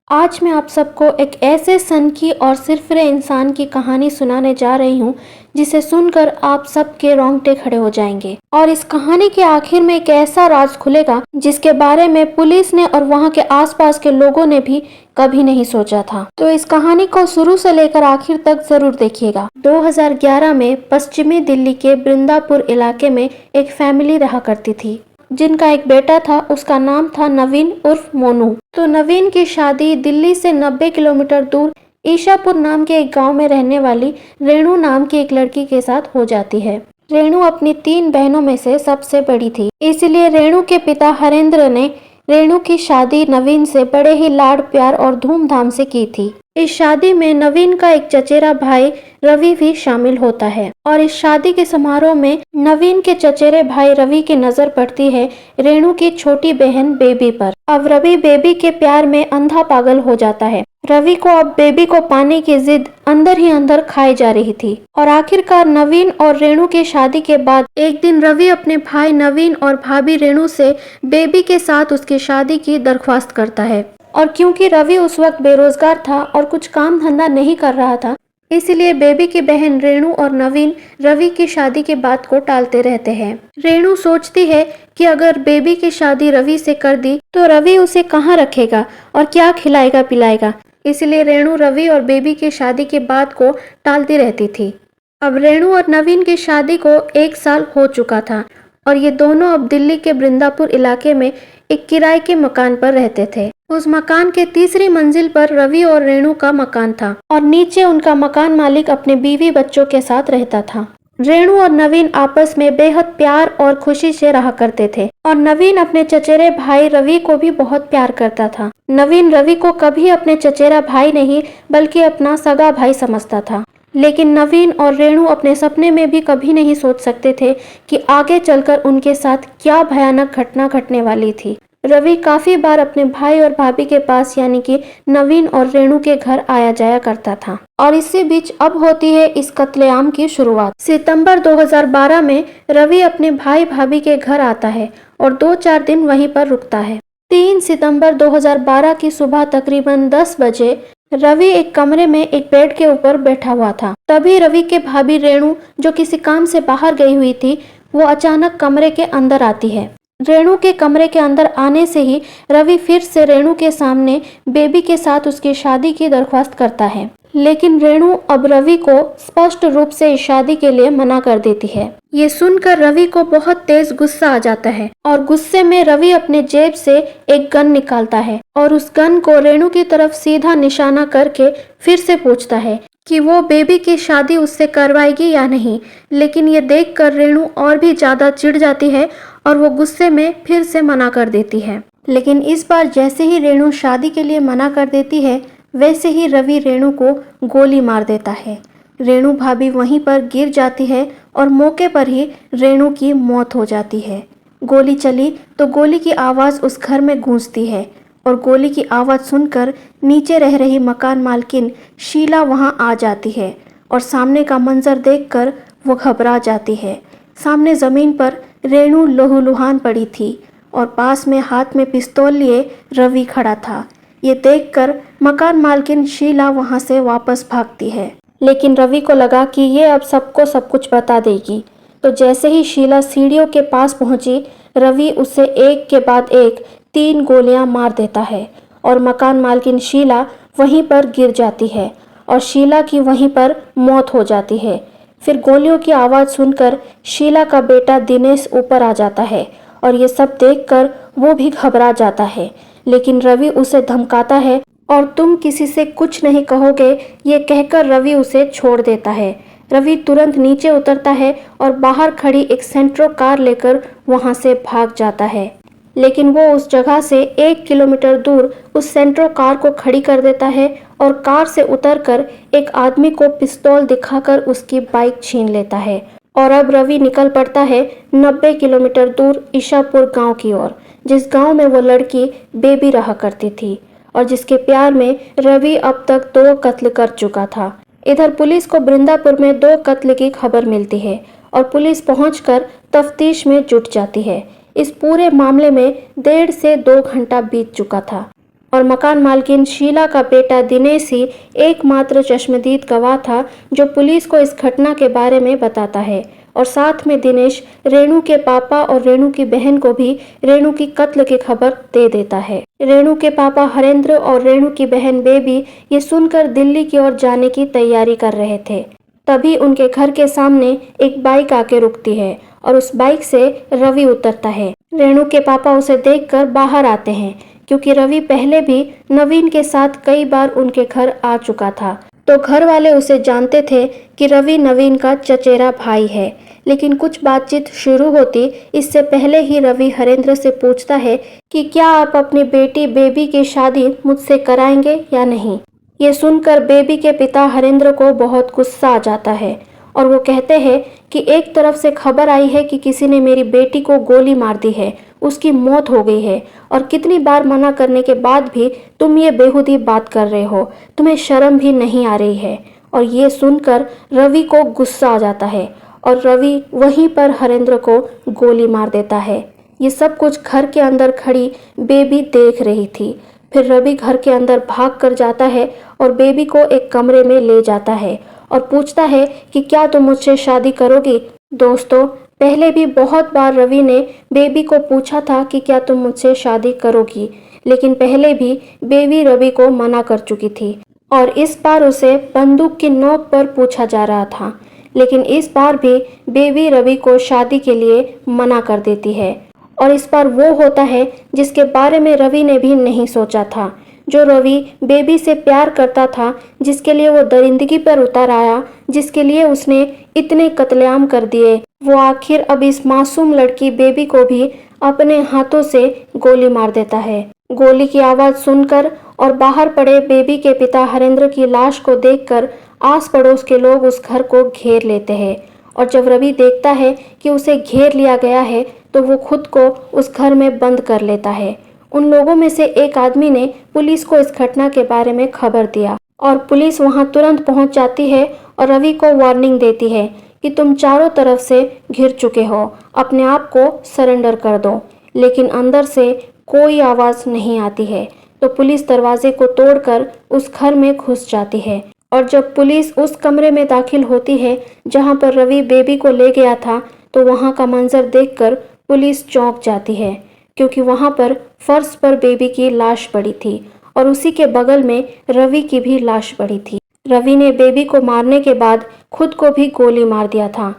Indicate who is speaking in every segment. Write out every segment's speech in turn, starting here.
Speaker 1: आज मैं आप सबको एक ऐसे सनकी और सिरफिरे इंसान की कहानी सुनाने जा रही हूँ जिसे सुनकर आप सबके रोंगटे खड़े हो जाएंगे। और इस कहानी के आखिर में एक ऐसा राज खुलेगा जिसके बारे में पुलिस ने और वहाँ के आसपास के लोगों ने भी कभी नहीं सोचा था। तो इस कहानी को शुरू से लेकर आखिर तक जरूर देखिएगा। 2011 में पश्चिमी दिल्ली के बृंदापुर इलाके में एक फैमिली रहा करती थी जिनका एक बेटा था। उसका नाम था नवीन उर्फ मोनू। तो नवीन की शादी दिल्ली से 90 किलोमीटर दूर ईशापुर नाम के एक गांव में रहने वाली रेणु नाम की एक लड़की के साथ हो जाती है। रेणु अपनी 3 बहनों में से सबसे बड़ी थी, इसलिए रेणु के पिता हरेंद्र ने रेणु की शादी नवीन से बड़े ही लाड प्यार और धूमधाम से की थी। इस शादी में नवीन का एक चचेरा भाई रवि भी शामिल होता है और इस शादी के समारोह में नवीन के चचेरे भाई रवि की नजर पड़ती है रेणु की छोटी बहन बेबी पर। अब रवि बेबी के प्यार में अंधा पागल हो जाता है। रवि को अब बेबी को पाने की जिद अंदर ही अंदर खाई जा रही थी और आखिरकार नवीन और रेणु की शादी के बाद एक दिन रवि अपने भाई नवीन और भाभी रेणु से बेबी के साथ उसकी शादी की दरख्वास्त करता है। और क्योंकि रवि उस वक्त बेरोजगार था और कुछ काम धंधा नहीं कर रहा था, इसलिए बेबी की बहन रेणु और नवीन रवि की शादी की बात को टालते रहते हैं। रेणु सोचती है कि अगर बेबी की शादी रवि से कर दी तो रवि उसे कहाँ रखेगा और क्या खिलाएगा पिलाएगा, इसलिए रेणु रवि और बेबी की शादी की बात को टालती रहती थी। अब रेणु और नवीन की शादी को 1 साल हो चुका था और ये दोनों अब दिल्ली के बृंदापुर इलाके में एक किराए के मकान पर रहते थे। उस मकान के तीसरी मंजिल पर रवि और रेणु का मकान था और नीचे उनका मकान मालिक अपने बीवी बच्चों के साथ रहता था। रेणु और नवीन आपस में बेहद प्यार और खुशी से रहा करते थे और नवीन अपने चचेरे भाई रवि को भी बहुत प्यार करता था। नवीन रवि को कभी अपने चचेरा भाई नहीं बल्कि अपना सगा भाई समझता था। लेकिन नवीन और रेणु अपने सपने में भी कभी नहीं सोच सकते थे कि आगे चलकर उनके साथ क्या भयानक घटना घटने वाली थी। रवि काफी बार अपने भाई और भाभी के पास यानी कि नवीन और रेणु के घर आया जाया करता था और इसी बीच अब होती है इस कत्लेआम की शुरुआत। सितंबर 2012 में रवि अपने भाई भाभी के घर आता है और 2-4 दिन वहीं पर रुकता है। 3 सितंबर 2012 की सुबह तकरीबन 10 बजे रवि एक कमरे में एक बेड के ऊपर बैठा हुआ था। तभी रवि के भाभी रेणु जो किसी काम से बाहर गई हुई थी वो अचानक कमरे के अंदर आती है। रेणु के कमरे के अंदर आने से ही रवि फिर से रेणु के सामने बेबी के साथ उसकी शादी की दरख्वास्त करता है, लेकिन रेणु अब रवि को स्पष्ट रूप से इस शादी के लिए मना कर देती है। ये सुनकर रवि को बहुत तेज गुस्सा आ जाता है और गुस्से में रवि अपने जेब से एक गन निकालता है और उस गन को रेणु की तरफ सीधा निशाना करके फिर से पूछता है कि वो बेबी की शादी उससे करवाएगी या नहीं। लेकिन ये देखकर रेणु और भी ज्यादा चिढ़ जाती है और वो गुस्से में फिर से मना कर देती है। लेकिन इस बार जैसे ही रेणु शादी के लिए मना कर देती है वैसे ही रवि रेणु को गोली मार देता है। रेणु भाभी वहीं पर गिर जाती है और मौके पर ही रेणु की मौत हो जाती है। गोली चली तो गोली की आवाज़ उस घर में गूंजती है और गोली की आवाज़ सुनकर नीचे रह रही मकान मालकिन शीला वहां आ जाती है और सामने का मंजर देखकर वो घबरा जाती है। सामने ज़मीन पर रेणु लहूलुहान पड़ी थी और पास में हाथ में पिस्तौल लिए रवि खड़ा था। ये देखकर मकान मालकिन शीला वहां से वापस भागती है, लेकिन रवि को लगा कि ये अब सबको सब कुछ बता देगी। तो जैसे ही शीला सीढ़ियों के पास पहुंची, रवि उसे एक के बाद एक 3 गोलियां मार देता है और मकान मालकिन शीला वहीं पर गिर जाती है और शीला की वहीं पर मौत हो जाती है। फिर गोलियों की आवाज़ सुनकर शीला का बेटा दिनेश ऊपर आ जाता है और ये सब देखकर वो भी घबरा जाता है, लेकिन रवि उसे धमकाता है और तुम किसी से कुछ नहीं कहोगे, ये कहकर रवि उसे छोड़ देता है। रवि तुरंत नीचे उतरता है और बाहर खड़ी एक सेंट्रो कार लेकर वहां से भाग जाता है, लेकिन वो उस जगह से 1 किलोमीटर दूर उस सेंट्रो कार को खड़ी कर देता है और कार से उतरकर एक आदमी को पिस्तौल दिखाकर उसकी बाइक छीन लेता है। और अब रवि निकल पड़ता है 90 किलोमीटर दूर ईशापुर गांव की ओर, जिस गांव में वो लड़की बेबी रहा करती थी और जिसके प्यार में रवि अब तक 2 कत्ल कर चुका था। इधर पुलिस को बृंदापुर में 2 कत्ल की खबर मिलती है और पुलिस पहुंचकर तफ्तीश में जुट जाती है। इस पूरे मामले में 1.5 से 2 घंटा बीत चुका था और मकान मालकिन शीला का बेटा दिनेश ही एकमात्र चश्मदीद गवाह था जो पुलिस को इस घटना के बारे में बताता है। और साथ में दिनेश रेणु के पापा और रेणु की बहन को भी रेणु की कत्ल की खबर दे देता है। रेणु के पापा हरेंद्र और रेणु की बहन बेबी ये सुनकर दिल्ली की ओर जाने की तैयारी कर रहे थे। तभी उनके घर के सामने एक बाइक आके रुकती है और उस बाइक से रवि उतरता है। रेणु के पापा उसे देखकर बाहर आते हैं क्योंकि रवि पहले भी नवीन के साथ कई बार उनके घर आ चुका था, तो घर वाले उसे जानते थे कि रवि नवीन का चचेरा भाई है। लेकिन कुछ बातचीत शुरू होती इससे पहले ही रवि हरेंद्र से पूछता है कि क्या आप अपनी बेटी बेबी की शादी मुझसे कराएंगे या नहीं। ये सुनकर बेबी के पिता हरेंद्र को बहुत गुस्सा आ जाता है और वो कहते हैं कि एक तरफ से खबर आई है कि किसी ने मेरी बेटी को गोली मार दी है, उसकी मौत हो गई है, और कितनी बार मना करने के बाद भी तुम ये बेहुदी बात कर रहे हो, तुम्हें शर्म भी नहीं आ रही है। और ये सुनकर रवि को गुस्सा आ जाता है और रवि वहीं पर हरेंद्र को गोली मार देता है। ये सब कुछ घर के अंदर खड़ी बेबी देख रही थी। फिर रवि घर के अंदर भाग कर जाता है और बेबी को एक कमरे में ले जाता है और पूछता है कि क्या तुम मुझसे शादी करोगी। दोस्तों, पहले भी बहुत बार रवि ने बेबी को पूछा था कि क्या तुम मुझसे शादी करोगी, लेकिन पहले भी बेबी रवि को मना कर चुकी थी और इस बार उसे बंदूक की नोक पर पूछा जा रहा था। लेकिन इस बार भी बेबी रवि को शादी के लिए मना कर देती है और इस बार वो होता है जिसके बारे में रवि ने भी नहीं सोचा था। जो रवि बेबी से प्यार करता था, जिसके लिए वो दरिंदगी पर उतर आया, जिसके लिए उसने इतने कत्लेआम कर दिए, वो आखिर अब इस मासूम लड़की बेबी को भी अपने हाथों से गोली मार देता है। गोली की आवाज़ सुनकर और बाहर पड़े बेबी के पिता हरेंद्र की लाश को देखकर आस पड़ोस के लोग उस घर को घेर लेते हैं। और जब रवि देखता है कि उसे घेर लिया गया है तो वो खुद को उस घर में बंद कर लेता है। उन लोगों में से एक आदमी ने पुलिस को इस घटना के बारे में खबर दिया और पुलिस वहां तुरंत पहुंच जाती है और रवि को वार्निंग देती है कि तुम चारों तरफ से घिर चुके हो, अपने आप को सरेंडर कर दो। लेकिन अंदर से कोई आवाज़ नहीं आती है, तो पुलिस दरवाजे को तोड़कर उस घर में घुस जाती है। और जब पुलिस उस कमरे में दाखिल होती है जहां पर रवि बेबी को ले गया था, तो वहां का मंजर देखकर पुलिस चौंक जाती है क्योंकि वहां पर फर्श पर बेबी की लाश पड़ी थी और उसी के बगल में रवि की भी लाश पड़ी थी। रवि ने बेबी को मारने के बाद खुद को भी गोली मार दिया था।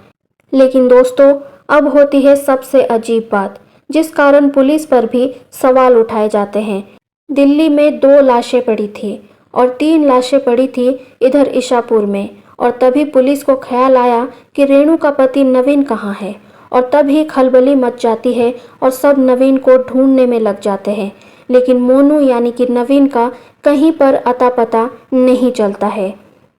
Speaker 1: लेकिन दोस्तों, अब होती है सबसे अजीब बात, जिस कारण पुलिस पर भी सवाल उठाए जाते हैं। दिल्ली में 2 लाशें पड़ी थी और 3 लाशें पड़ी थी इधर ईशापुर में, और तभी पुलिस को ख्याल आया कि रेणु का पति नवीन कहाँ है, और तभी खलबली मच जाती है और सब नवीन को ढूंढने में लग जाते हैं। लेकिन मोनू यानी कि नवीन का कहीं पर अता पता नहीं चलता है।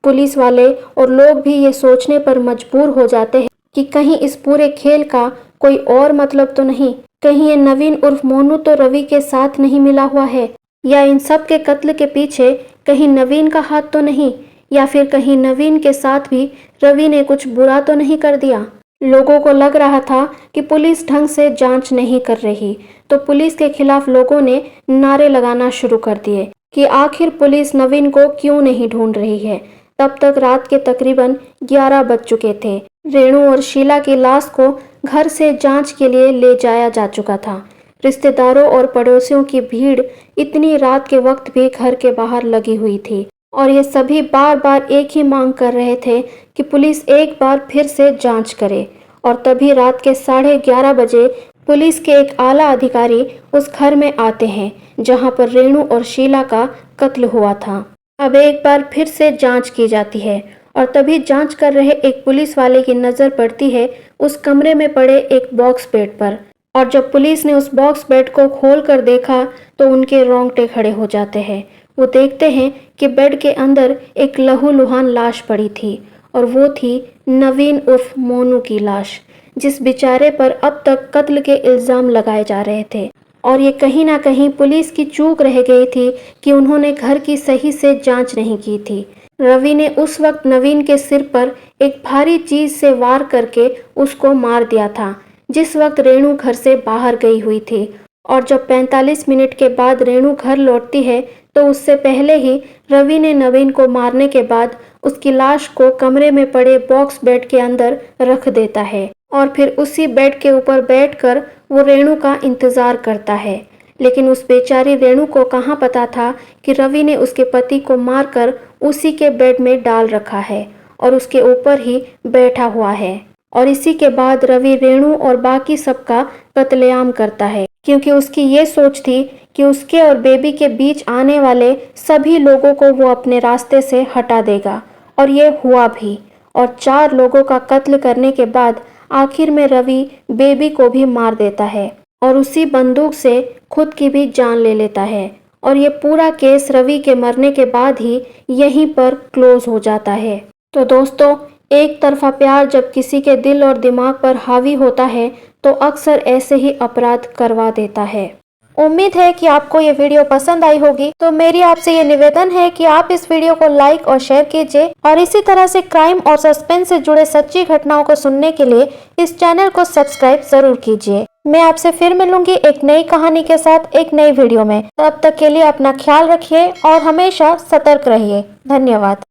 Speaker 1: पुलिस वाले और लोग भी ये सोचने पर मजबूर हो जाते हैं कि कहीं इस पूरे खेल का कोई और मतलब तो नहीं, कहीं ये नवीन उर्फ मोनू तो रवि के साथ नहीं मिला हुआ है, या इन सब के कत्ल के पीछे कहीं नवीन का हाथ तो नहीं, या फिर कहीं नवीन के साथ भी रवि ने कुछ बुरा तो नहीं कर दिया। लोगों को लग रहा था कि पुलिस ढंग से जांच नहीं कर रही, तो पुलिस के खिलाफ लोगों ने नारे लगाना शुरू कर दिए कि आखिर पुलिस नवीन को क्यों नहीं ढूंढ रही है। तब तक रात के तकरीबन 11 बज चुके थे। रेणु और शीला की लाश को घर से जांच के लिए ले जाया जा चुका था। रिश्तेदारों और पड़ोसियों की भीड़ इतनी रात के वक्त भी घर के बाहर लगी हुई थी और ये सभी बार बार एक ही मांग कर रहे थे कि पुलिस एक बार फिर से जांच करे। और तभी रात के 11:30 बजे पुलिस के एक आला अधिकारी उस घर में आते हैं जहां पर रेणु और शीला का कत्ल हुआ था। अब एक बार फिर से जांच की जाती है और तभी जांच कर रहे एक पुलिस वाले की नज़र पड़ती है उस कमरे में पड़े एक बॉक्स बेड पर। और जब पुलिस ने उस बॉक्स बेड को खोल कर देखा तो उनके रोंगटे खड़े हो जाते हैं। वो देखते हैं कि बेड के अंदर एक लहूलुहान लाश पड़ी थी और वो थी नवीन उर्फ मोनू की लाश, जिस बेचारे पर अब तक कत्ल के इल्ज़ाम लगाए जा रहे थे। और ये कहीं ना कहीं पुलिस की चूक रह गई थी कि उन्होंने घर की सही से जांच नहीं की थी। रवि ने उस वक्त नवीन के सिर पर एक भारी चीज से वार करके उसको मार दिया था जिस वक्त रेणु घर से बाहर गई हुई थी। और जब 45 मिनट के बाद रेणु घर लौटती है तो उससे पहले ही रवि ने नवीन को मारने के बाद उसकी लाश को कमरे में पड़े बॉक्स बेड के अंदर रख देता है और फिर उसी बेड के ऊपर बैठकर वो रेणु का इंतजार करता है। लेकिन उस बेचारी रेणु को कहाँ पता था कि रवि ने उसके पति को मारकर उसी के बेड में डाल रखा है और उसके ऊपर ही बैठा हुआ है। और इसी के बाद रवि रेणु और बाकी सबका कत्लेआम करता है, क्योंकि उसकी ये सोच थी कि उसके और बेबी के बीच आने वाले सभी लोगों को वो अपने रास्ते से हटा देगा। और ये हुआ भी। और 4 लोगों का कत्ल करने के बाद आखिर में रवि बेबी को भी मार देता है और उसी बंदूक से खुद की भी जान ले लेता है। और ये पूरा केस रवि के मरने के बाद ही यहीं पर क्लोज हो जाता है। तो दोस्तों, एक तरफा प्यार जब किसी के दिल और दिमाग पर हावी होता है तो अक्सर ऐसे ही अपराध करवा देता है। उम्मीद है कि आपको ये वीडियो पसंद आई होगी। तो मेरी आपसे ये निवेदन है कि आप इस वीडियो को लाइक और शेयर कीजिए और इसी तरह से क्राइम और सस्पेंस से जुड़े सच्ची घटनाओं को सुनने के लिए इस चैनल को सब्सक्राइब जरूर कीजिए। मैं आपसे फिर मिलूंगी एक नई कहानी के साथ एक नई वीडियो में। तब तक के लिए अपना ख्याल रखिए और हमेशा सतर्क रहिए। धन्यवाद।